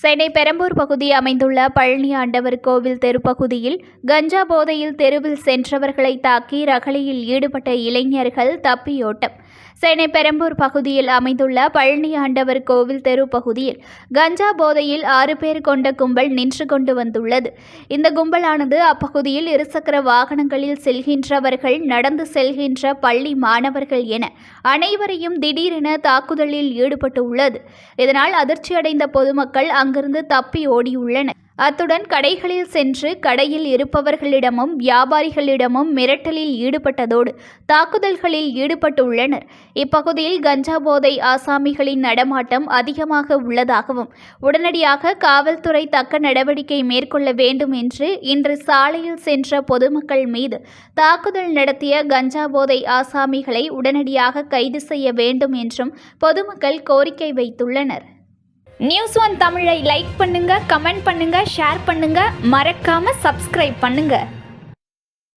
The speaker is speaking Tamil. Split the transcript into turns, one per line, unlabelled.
சென்னை பெரம்பூர் பகுதி அமைந்துள்ள பழனி ஆண்டவர் கோவில் தெருப்பகுதியில் கஞ்சா போதையில் தெருவில் சென்றவர்களை தாக்கி ரகளையில் ஈடுபட்ட இளைஞர்கள் தப்பியோட்டம். சென்னை பெரம்பூர் பகுதியில் அமைந்துள்ள பழனி ஆண்டவர் கோவில் தெரு பகுதியில் கஞ்சா போதையில் 6 பேர் கொண்ட கும்பல் நின்று கொண்டு வந்துள்ளது. இந்த கும்பலானது அப்பகுதியில் இருசக்கர வாகனங்களில் செல்கின்றவர்கள், நடந்து செல்கின்ற பள்ளி மாணவர்கள் என அனைவரையும் திடீரென தாக்குதலில் ஈடுபட்டுள்ளது. இதனால் அதிர்ச்சியடைந்த பொதுமக்கள் அங்கிருந்து தப்பி ஓடியுள்ளனர். அத்துடன் கடைகளில் சென்று கடையில் இருப்பவர்களிடமும் வியாபாரிகளிடமும் மிரட்டலில் ஈடுபட்டதோடு தாக்குதல்களில் ஈடுபட்டுள்ளனர். இப்பகுதியில் கஞ்சா போதை ஆசாமிகளின் நடமாட்டம் அதிகமாக உள்ளதாகவும் உடனடியாக காவல்துறை தக்க நடவடிக்கை மேற்கொள்ள வேண்டும் என்று இன்று சாலையில் சென்ற பொதுமக்கள் மீது தாக்குதல் நடத்திய கஞ்சா போதை ஆசாமிகளை உடனடியாக கைது செய்ய வேண்டும் என்றும் பொதுமக்கள் கோரிக்கை வைத்துள்ளனர். News1 தமிழை லைக் பண்ணுங்க, கமெண்ட் பண்ணுங்க, ஷேர் பண்ணுங்க, மறக்காம சப்ஸ்கிரைப் பண்ணுங்க.